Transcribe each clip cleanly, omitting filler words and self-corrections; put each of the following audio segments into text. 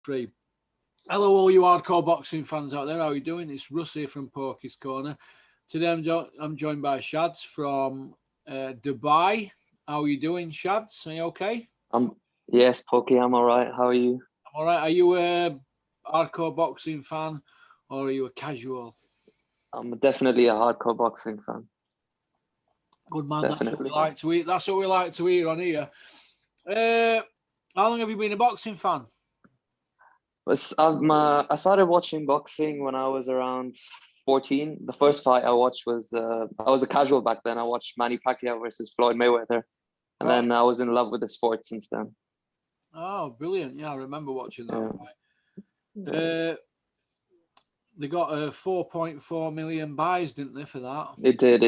free. Hello, all you hardcore boxing fans out there. How are you doing? It's Russ here from Porky's Corner. Today I'm joined by Shads from Dubai. How are you doing, Shads? Are you okay? Yes, Porky, I'm all right. How are you? I'm all right. Are you a hardcore boxing fan or are you a casual? I'm definitely a hardcore boxing fan. Good man. Definitely. That's what we like to eat. That's what we like to eat on here. How long have you been a boxing fan? I started watching boxing when I was around 14. The first fight I watched was I was a casual back then. I watched Manny Pacquiao versus Floyd Mayweather, and then I was in love with the sport since then. Oh, brilliant! Yeah, I remember watching that fight. They got 4.4 million buys, didn't they, for that? It did.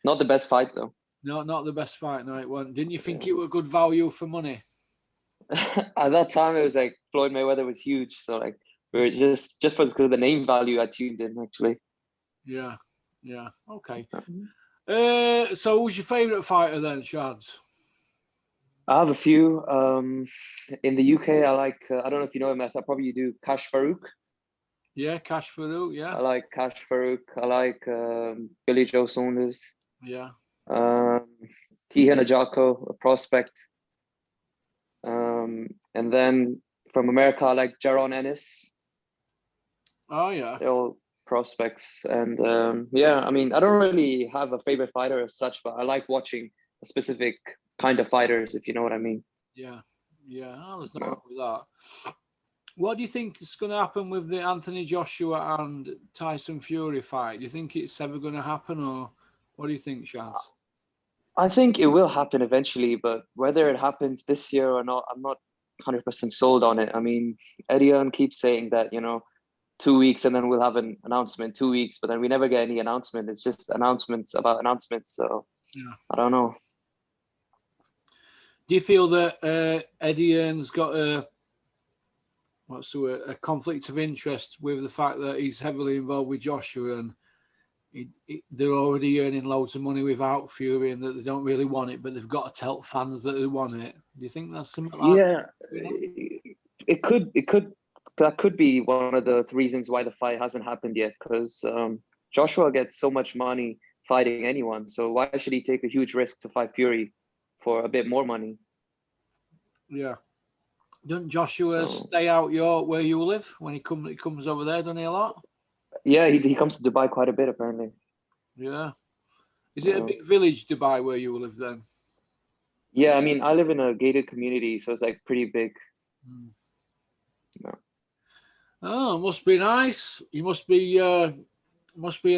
Not the best fight though. No, not the best fight. No, it wasn't. Didn't you think it was good value for money? At that time, it was like Floyd Mayweather was huge, so like we were just because of the name value, I tuned in actually. Yeah. Okay. So who's your favourite fighter then, Shads? I have a few. In the UK, I like. I don't know if you know him. I probably you do. Kash Farouk. Yeah, Kash Farouk. Yeah. I like Kash Farouk. I like Billy Joe Saunders. Yeah. Keehan Ajako, a prospect. And then from America, I like Jaron Ennis. Oh yeah. They're all prospects, and yeah, I mean, I don't really have a favorite fighter as such, but I like watching a specific kind of fighters, if you know what I mean. Yeah. Oh, there's nothing wrong with that. What do you think is going to happen with the Anthony Joshua and Tyson Fury fight? Do you think it's ever going to happen, or what do you think, Shaz? I think it will happen eventually, but whether it happens this year or not, I'm not 100% sold on it. I mean, Eddie Hearn keeps saying that, 2 weeks and then we'll have an announcement, 2 weeks, but then we never get any announcement. It's just announcements about announcements. So yeah. I don't know. Do you feel that Eddie Hearn's got a conflict of interest with the fact that he's heavily involved with Joshua and they're already earning loads of money without Fury and that they don't really want it, but they've got to tell fans that they want it? Do you think that's something like that? It could. That could be one of the reasons why the fight hasn't happened yet, because Joshua gets so much money fighting anyone. So why should he take a huge risk to fight Fury for a bit more money? Yeah. Doesn't Joshua stay out where you live when he comes over there, doesn't he, a lot? Yeah, he comes to Dubai quite a bit, apparently. Yeah. Is it a big village, Dubai, where you live then? Yeah, I mean, I live in a gated community, so it's like pretty big. No. Oh, must be nice. You must be an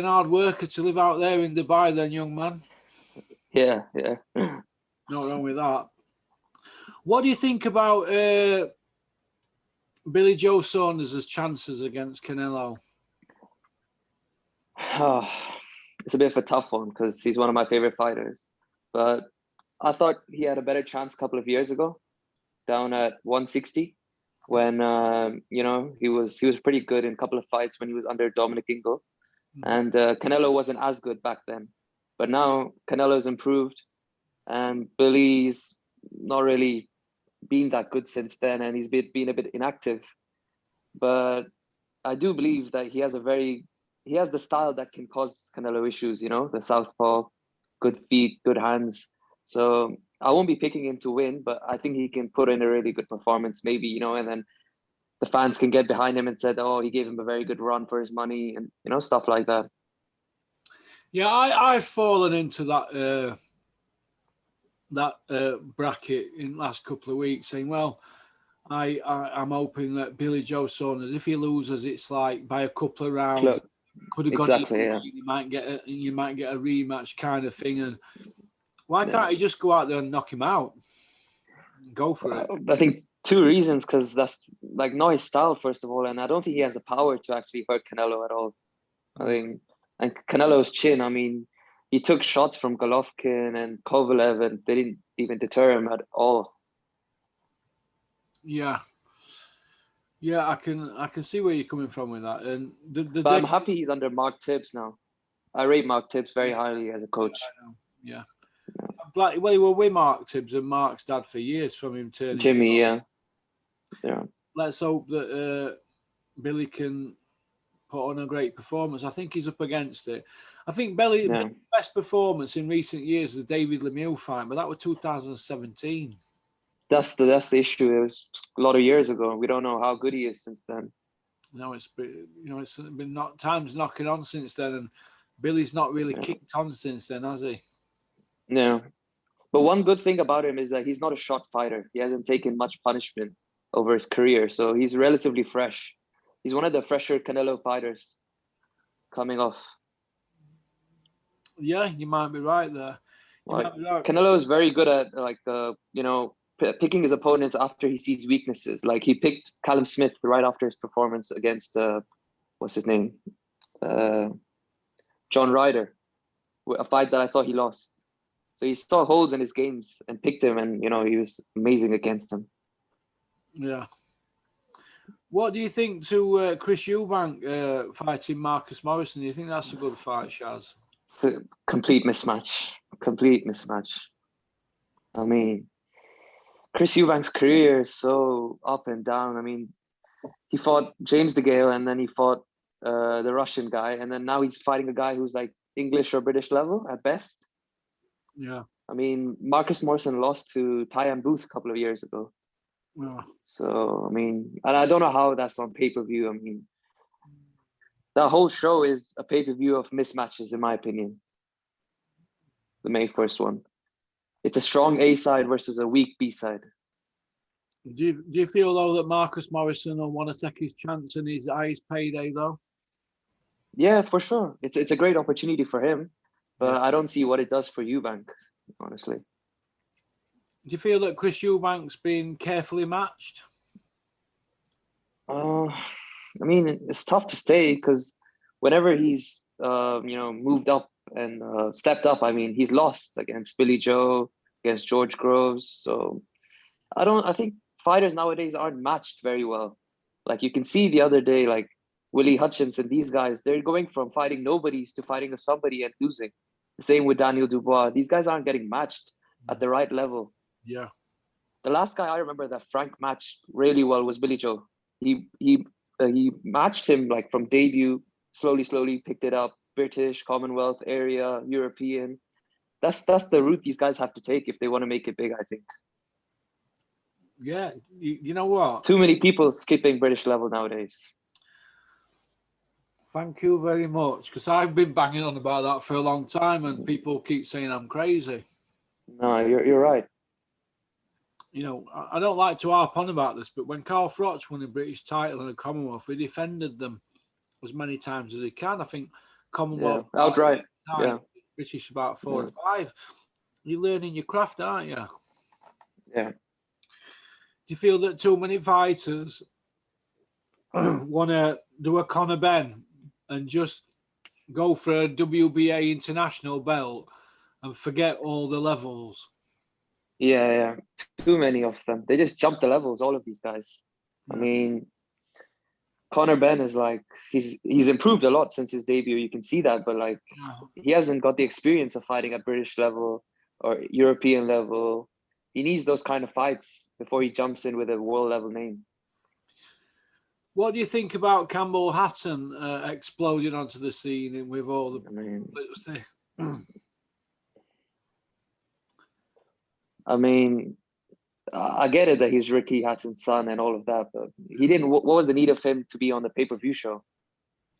hard worker to live out there in Dubai then, young man. Yeah. Not wrong with that. What do you think about Billy Joe Saunders' chances against Canelo? It's a bit of a tough one because he's one of my favorite fighters. But I thought he had a better chance a couple of years ago, down at 160, when he was pretty good in a couple of fights when he was under Dominic Ingle, and Canelo wasn't as good back then. But now Canelo's improved, and Billy's not really been that good since then, and he's been a bit inactive. But I do believe that he has the style that can cause Canelo issues, the southpaw, good feet, good hands. So I won't be picking him to win, but I think he can put in a really good performance, maybe, and then the fans can get behind him and said, oh, he gave him a very good run for his money and, stuff like that. Yeah, I've fallen into that bracket in the last couple of weeks, saying, well, I'm hoping that Billy Joe Saunders, if he loses, it's like by a couple of rounds, could have gone exactly, yeah. You might get a rematch kind of thing. And why can't he just go out there and knock him out? Go for it. I think 2 reasons, because that's like not his style, first of all, and I don't think he has the power to actually hurt Canelo at all. I think, and Canelo's chin, I mean, he took shots from Golovkin and Kovalev and they didn't even deter him at all. Yeah, I can see where you're coming from with that. And but I'm happy he's under Mark Tibbs now. I rate Mark Tibbs very highly as a coach. Yeah. Well, he was with Mark Tibbs and Mark's dad for years from him turning. Jimmy, yeah. let's hope that Billy can put on a great performance. I think he's up against it. I think Billy's best performance in recent years is the David Lemieux fight, but that was 2017. That's the issue. It was a lot of years ago. We don't know how good he is since then. No, it's been times knocking on since then, and Billy's not really kicked on since then, has he? No. But one good thing about him is that he's not a shot fighter. He hasn't taken much punishment over his career, so he's relatively fresh. He's one of the fresher Canelo fighters coming off. Yeah, you might be right there. Canelo is very good at picking his opponents after he sees weaknesses. Like he picked Callum Smith right after his performance against what's his name, John Ryder, a fight that I thought he lost. So he saw holes in his games and picked him, and he was amazing against him. Yeah. What do you think to Chris Eubank fighting Marcus Morrison? Do you think that's a good fight, Shaz? It's a complete mismatch. I mean, Chris Eubank's career is so up and down. I mean, he fought James DeGale, and then he fought the Russian guy, and then now he's fighting a guy who's like English or British level at best. Yeah. I mean, Marcus Morrison lost to Tyan Booth a couple of years ago. Yeah. So, I mean, and I don't know how that's on pay-per-view. I mean, that whole show is a pay-per-view of mismatches, in my opinion. The May 1st one. It's a strong A side versus a weak B side. Do you feel, though, that Marcus Morrison will want to take his chance and his highest payday, though? Yeah, for sure. It's a great opportunity for him, but I don't see what it does for Eubank, honestly. Do you feel that Chris Eubank's been carefully matched? I mean, it's tough to say because whenever he's moved up and stepped up, I mean, he's lost against Billy Joe, against George Groves. So I think fighters nowadays aren't matched very well. Like you can see the other day, like Willie Hutchins and these guys, they're going from fighting nobodies to fighting a somebody and losing. The same with Daniel Dubois. These guys aren't getting matched at the right level. Yeah. The last guy I remember that Frank matched really well was Billy Joe. He matched him like from debut, slowly picked it up. British, Commonwealth area, European. That's the route these guys have to take if they want to make it big, I think. Yeah, you know what? Too many people skipping British level nowadays. Thank you very much, because I've been banging on about that for a long time, and people keep saying I'm crazy. No, you're right. I don't like to harp on about this, but when Carl Froch won the British title and the Commonwealth, he defended them as many times as he can. I think Commonwealth outright. British about 4 or 5. You're learning your craft, aren't you? Yeah. Do you feel that too many fighters want to do a Conor Benn and just go for a WBA international belt and forget all the levels? Yeah. Too many of them. They just jump the levels, all of these guys. I mean, Conor Benn is like, he's improved a lot since his debut. You can see that, but like, he hasn't got the experience of fighting at British level or European level. He needs those kind of fights before he jumps in with a world level name. What do you think about Campbell Hatton exploding onto the scene and with all the? I mean, I get it that he's Ricky Hatton's son and all of that, but he didn't. What was the need of him to be on the pay-per-view show?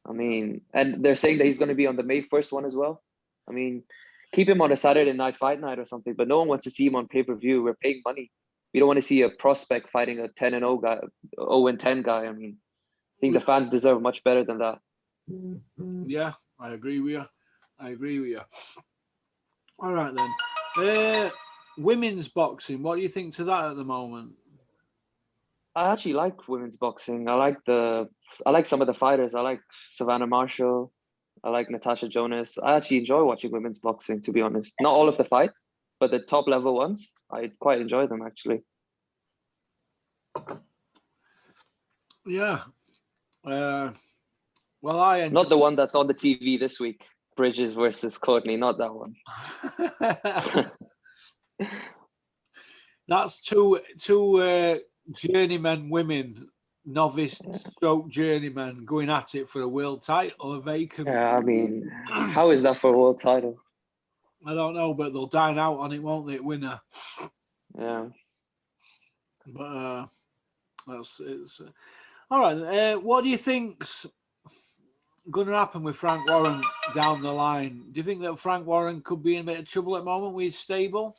I mean, and they're saying that he's going to be on the May 1st one as well. I mean, keep him on a Saturday night fight night or something, but no one wants to see him on pay-per-view. We're paying money. We don't want to see a prospect fighting a 10-0 guy, 0-10 guy. I mean, I think the fans deserve much better than that. Yeah, I agree with you. All right then. Women's boxing, what do you think to that at the moment? I actually like women's boxing. I like some of the fighters. I like Savannah Marshall. I like Natasha Jonas. I actually enjoy watching women's boxing, to be honest. Not all of the fights, but the top level ones, I quite enjoy them actually. Yeah. Well, I enjoy... Not the one that's on the TV this week. Bridges versus Courtney, not that one. That's two journeyman women novice stroke journeyman going at it for a world title, a vacant. Yeah, I mean, how is that for a world title? I don't know, but they'll dine out on it, won't they, winner? Yeah. But it's all right. What do you think's going to happen with Frank Warren down the line? Do you think that Frank Warren could be in a bit of trouble at the moment with his stable?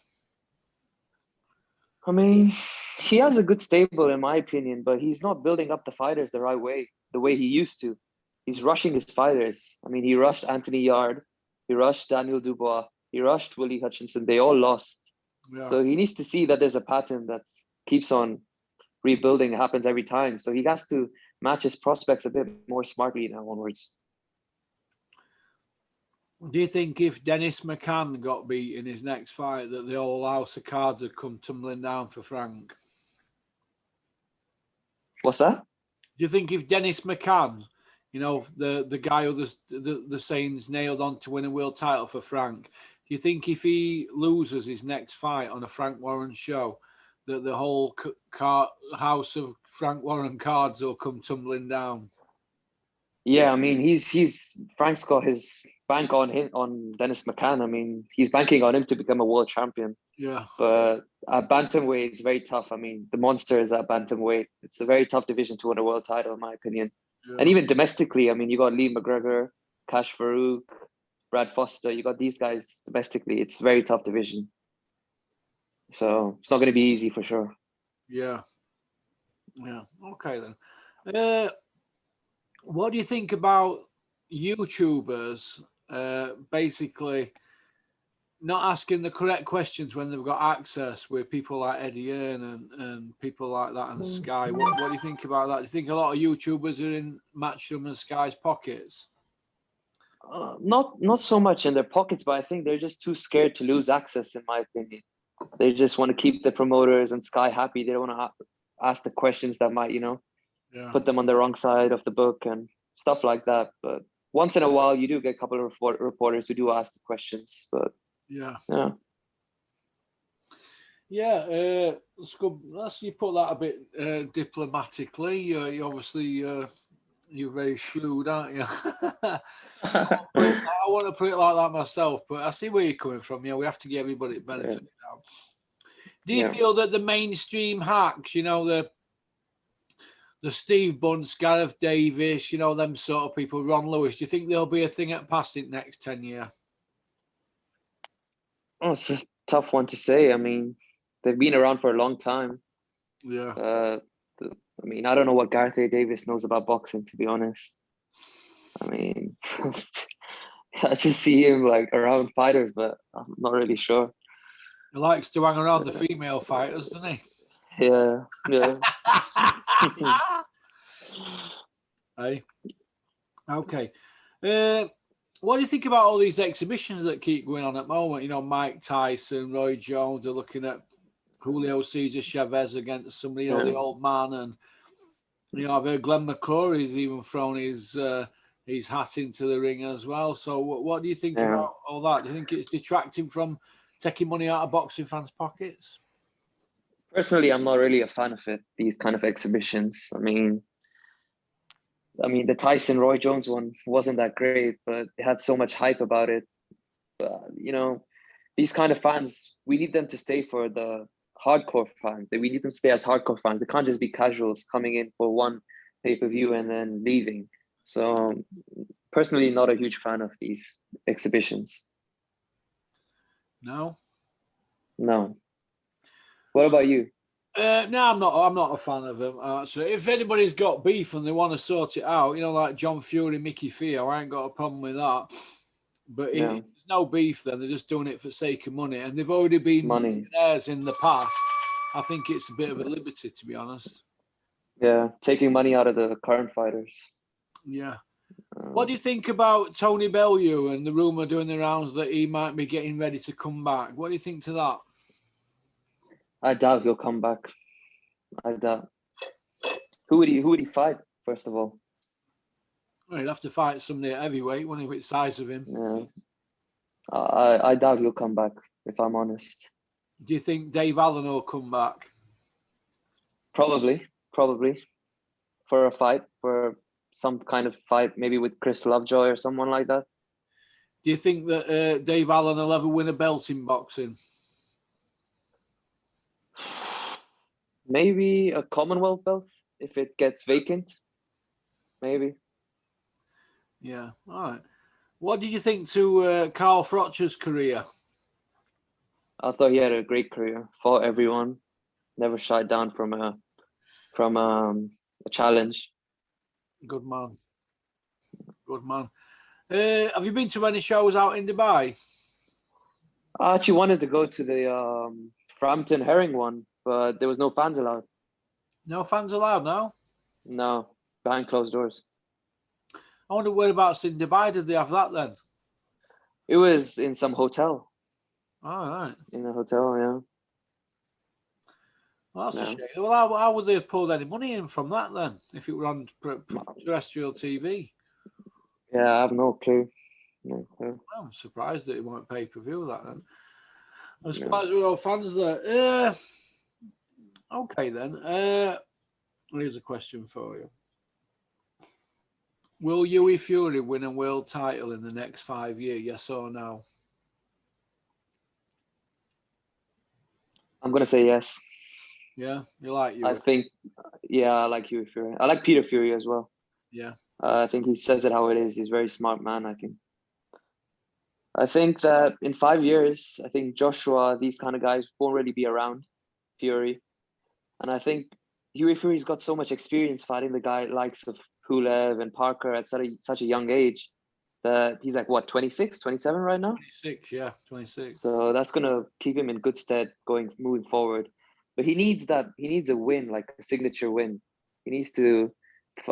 I mean, he has a good stable in my opinion, but he's not building up the fighters the right way, the way he used to. He's rushing his fighters. I mean, he rushed Anthony Yard, he rushed Daniel Dubois, he rushed Willie Hutchinson. They all lost. Yeah. So he needs to see that there's a pattern that keeps on rebuilding, happens every time. So he has to match his prospects a bit more smartly now onwards. Do you think if Dennis McCann got beat in his next fight that the whole house of cards would come tumbling down for Frank? What's that? Do you think if Dennis McCann, you know, the guy who the saying's nailed on to win a world title for Frank, do you think if he loses his next fight on a Frank Warren show, that the whole house of Frank Warren cards will come tumbling down? Yeah, I mean, Frank's got his bank on him, on Dennis McCann. I mean, he's banking on him to become a world champion. Yeah. But at bantamweight, it's very tough. I mean, the monster is at bantamweight. It's a very tough division to win a world title, in my opinion. Yeah. And even domestically, I mean, you got Lee McGregor, Cash Farouk, Brad Foster. You got these guys domestically. It's a very tough division. So it's not going to be easy for sure. Yeah. Yeah. Okay then. What do you think about YouTubers basically not asking the correct questions when they've got access with people like Eddie Earn and people like that and Sky? What do you think about that? Do you think a lot of YouTubers are in Matchroom and Sky's pockets? Not so much in their pockets, but I think they're just too scared to lose access, in my opinion. They just want to keep the promoters and Sky happy. They don't want to ask the questions that might, put them on the wrong side of the book and stuff like that. But once in a while, you do get a couple of reporters who do ask the questions. But yeah. It's good. You put that a bit diplomatically. You obviously you're very shrewd, aren't you? I want to put it like that myself, but I see where you're coming from. We have to give everybody benefit now. Do you feel that the mainstream hacks, the Steve Bunce, Gareth Davis, them sort of people, Ron Lewis, do you think there'll be a thing at past in next 10 years? Oh, it's a tough one to say. I mean, they've been around for a long time. Yeah. I mean, I don't know what Gareth A. Davis knows about boxing, to be honest. I mean, I just see him like around fighters, but I'm not really sure. He likes to hang around the female fighters, doesn't he? Yeah. Hey. Okay. What do you think about all these exhibitions that keep going on at the moment? Mike Tyson, Roy Jones, they're looking at Julio Cesar Chavez against somebody, the old man. And, I've heard Glenn McCrory's even thrown his hat into the ring as well. So what do you think about all that? Do you think it's detracting from taking money out of boxing fans' pockets? Personally, I'm not really a fan of it, these kind of exhibitions. I mean, the Tyson Roy Jones one wasn't that great, but it had so much hype about it. But, these kind of fans, we need them to stay for the hardcore fans. We need them to stay as hardcore fans. They can't just be casuals coming in for one pay-per-view and then leaving. So personally, not a huge fan of these exhibitions. No. What about you? No, I'm not a fan of them. Actually, if anybody's got beef and they want to sort it out, like John Fury, Mickey Theo, I ain't got a problem with that. But if there's no beef, then they're just doing it for sake of money, and they've already been millionaires in the past. I think it's a bit of a liberty, to be honest. Yeah, taking money out of the current fighters. Yeah. What do you think about Tony Bellew and the rumor doing the rounds that he might be getting ready to come back? What do you think to that? I doubt he'll come back. I doubt. Who would he fight, first of all? Well, he'd have to fight somebody at heavyweight, wouldn't he, with the size of him? Yeah. I doubt he'll come back, if I'm honest. Do you think Dave Allen will come back? Probably. for a fight, for some kind of fight, maybe with Chris Lovejoy or someone like that. Do you think that Dave Allen will ever win a belt in boxing? Maybe a Commonwealth belt if it gets vacant. Maybe. Yeah. All right. What did you think to Carl Froch's career? I thought he had a great career. Fought everyone. Never shied down from a challenge. Good man. Good man. Have you been to any shows out in Dubai? I actually wanted to go to the Frampton Herring one, but there was no fans allowed. No fans allowed now? No, behind closed doors. I wonder whereabouts in Dubai did they have that then? It was in some hotel. All right. In a hotel, yeah. Well, that's a Yeah. shame. Well, how would they have pulled any money in from that then, if it were on terrestrial TV? Yeah, I have no clue. No clue. I'm surprised that it won't pay-per-view that then. I'm Yeah. surprised we're all fans there. Okay then. Here's a question for you. Will Hughie Fury win a world title in the next 5 years? Yes or no? I'm gonna say yes. Yeah, you like I Hughie? think, yeah, I like Hughie Fury. I like Peter Fury as well. Yeah. I think he says it how it is. He's a very smart man, I think. I think that in 5 years, I think Joshua, these kind of guys won't really be around, Fury. And I think Hughie Fury's got so much experience fighting the guy likes of Pulev and Parker at such a young age that he's like, what, 26, 27 right now? 26, yeah, 26. So that's going to keep him in good stead moving forward. But he needs a win, like a signature win. He needs to,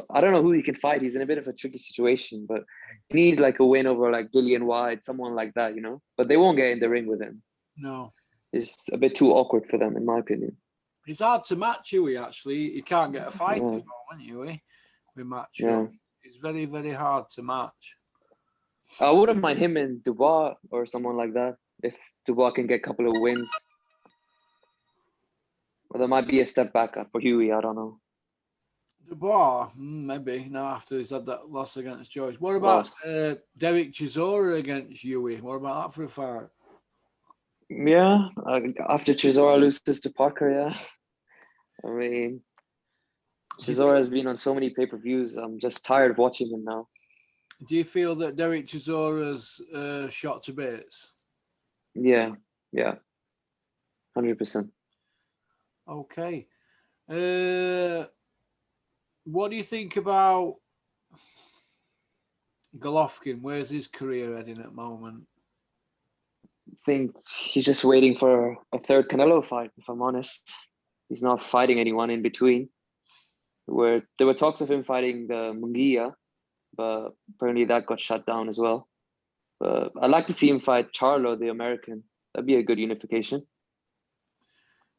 I don't know who he can fight. He's in a bit of a tricky situation, but he needs like a win over like Dillian White, someone like that, you know? But they won't get in the ring with him. No. It's a bit too awkward for them, in my opinion. It's hard to match Hughie, actually. You can't get a fight Yeah. at the moment, Hughie, with match. Yeah. It's very, very hard to match. I wouldn't mind him and Dubois or someone like that if Dubois can get a couple of wins. Or there might be a step back for Hughie, I don't know. Dubois, maybe, now after he's had that loss against Joyce. What about Derek Chisora against Hughie? What about that for a fight? Yeah, after Chisora loses to Parker, yeah. I mean, Chisora has been on so many pay-per-views. I'm just tired of watching him now. Do you feel that Derek Chisora's shot to bits? Yeah, 100%. Okay. What do you think about Golovkin? Where's his career heading at the moment? I think he's just waiting for a third Canelo fight, if I'm honest. He's not fighting anyone in between. There were talks of him fighting the Munguia, but apparently that got shut down as well. But I'd like to see him fight Charlo, the American. That'd be a good unification.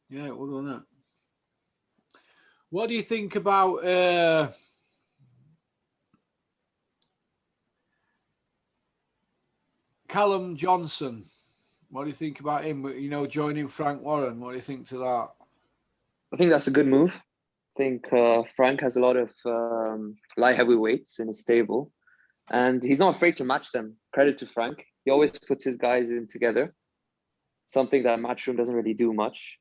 Yeah, it would, wouldn't it? What do you think about Callum Johnson? What do you think about him? You know, joining Frank Warren. What do you think to that? I think that's a good move. I think Frank has a lot of light heavyweights in his stable, and he's not afraid to match them. Credit to Frank. He always puts his guys in together, something that Matchroom doesn't really do much.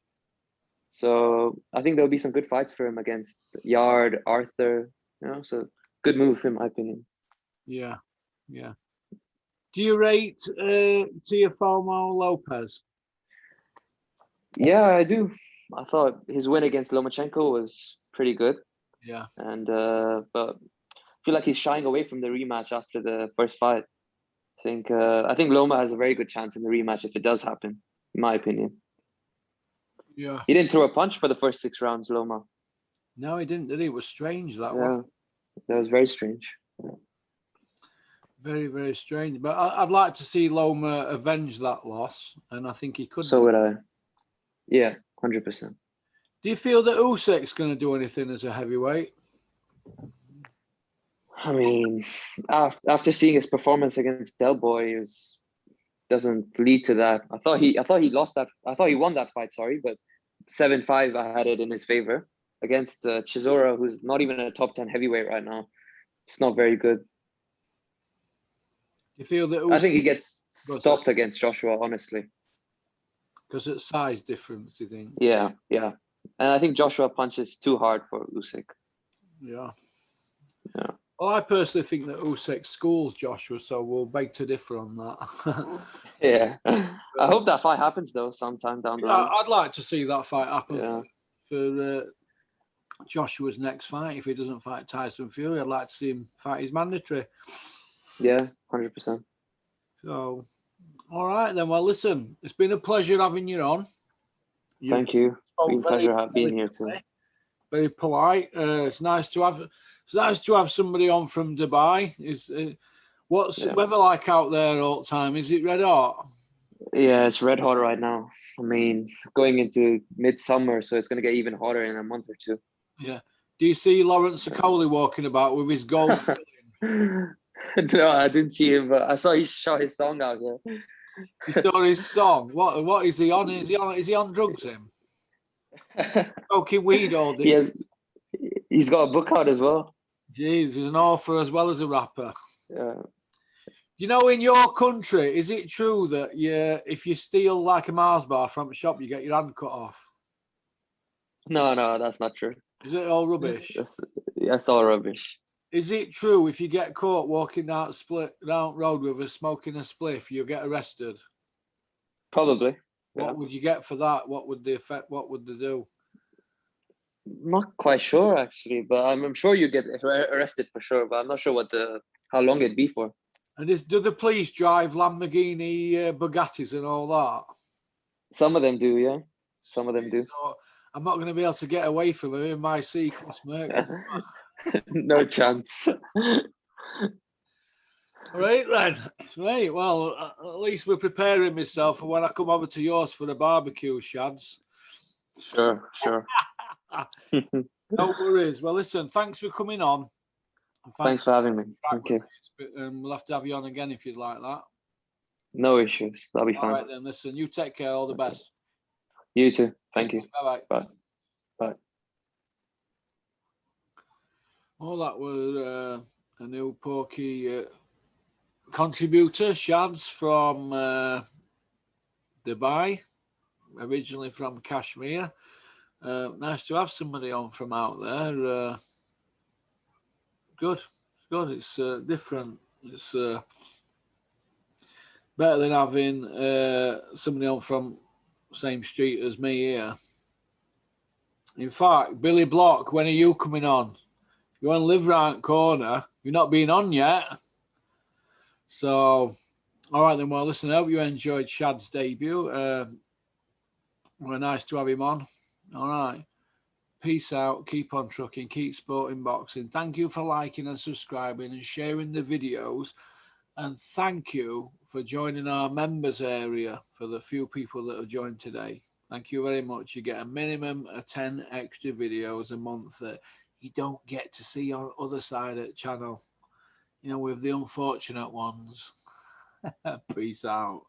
So I think there'll be some good fights for him against Yard, Arthur, you know, so good move in my opinion. Yeah. Do you rate Teofimo Lopez? Yeah, I do. I thought his win against Lomachenko was pretty good. Yeah. And but I feel like he's shying away from the rematch after the first fight. I think Loma has a very good chance in the rematch if it does happen, in my opinion. Yeah. He didn't throw a punch for the first 6 rounds, Loma. No, he didn't, did he? It was strange, that one. That was very strange. Yeah. Very, very strange. But I'd like to see Loma avenge that loss, and I think he could. So would I. Yeah, 100%. Do you feel that Usyk's going to do anything as a heavyweight? I mean, after seeing his performance against Del Boy, doesn't lead to that. I thought he lost that. I thought he won that fight. Sorry, but 7-5, I had it in his favor. against Chisora, who's not even a top 10 heavyweight right now. It's not very good. You feel that I think he gets stopped against Joshua, honestly. Because it's size difference, do you think? Yeah. And I think Joshua punches too hard for Usyk. Yeah. Yeah. Well, I personally think that Usyk schools Joshua, so we'll beg to differ on that. Yeah. I hope that fight happens, though, sometime down the line. I'd like to see that fight happen Yeah. for Joshua's next fight. If he doesn't fight Tyson Fury, I'd like to see him fight his mandatory. Yeah, 100%. So, all right then. Well, listen, it's been a pleasure having you on. Thank you. Been a pleasure being here too. Very polite. It's nice to have somebody on from Dubai. What's the weather like out there all the time? Is it red hot? Yeah, it's red hot right now. I mean, going into midsummer, so it's going to get even hotter in a month or two. Yeah. Do you see Lawrence Okoli walking about with his gold? No, I didn't see him, but I saw he shot his song out here. You saw his song. What is he on? Is he on drugs? Him smoking weed all day. He's got a book out as well. Jeez, he's an author as well as a rapper. Yeah. You know, in your country, is it true that if you steal like a Mars bar from a shop, you get your hand cut off? No, that's not true. Is it all rubbish? That's all rubbish. Is it true if you get caught walking down road with smoking a spliff, you get arrested? Probably. What would you get for that? What would the effect? What would they do? Not quite sure actually, but I'm sure you get arrested for sure. But I'm not sure how long it'd be for. And do the police drive Lamborghini Bugattis and all that? Some of them do, yeah. Some of them do. So I'm not going to be able to get away from him in my C-class Merc. No chance. Right then. Right. Well, at least we're preparing myself for when I come over to yours for the barbecue, Shads. Sure. No worries. Well, listen, thanks for coming on. Thanks for having me. Thank you. We'll have to have you on again if you'd like that. No issues. That'll be fine. All right then. Listen, you take care. All the best. You too. Thank you. Bye-bye. Bye. Well, that was a new Porky contributor, Shads from Dubai, originally from Kashmir. Nice to have somebody on from out there. Good. It's different. It's better than having somebody on from same street as me here. In fact, Billy Block, when are you coming on? You want to live round corner. You're not been on yet. So, all right then. Well, listen, I hope you enjoyed Shad's debut. Well, nice to have him on. All right. Peace out. Keep on trucking. Keep sporting boxing. Thank you for liking and subscribing and sharing the videos. And thank you for joining our members area for the few people that have joined today. Thank you very much. You get a minimum of 10 extra videos a month that you don't get to see on the other side of the channel. You know, with the unfortunate ones. Peace out.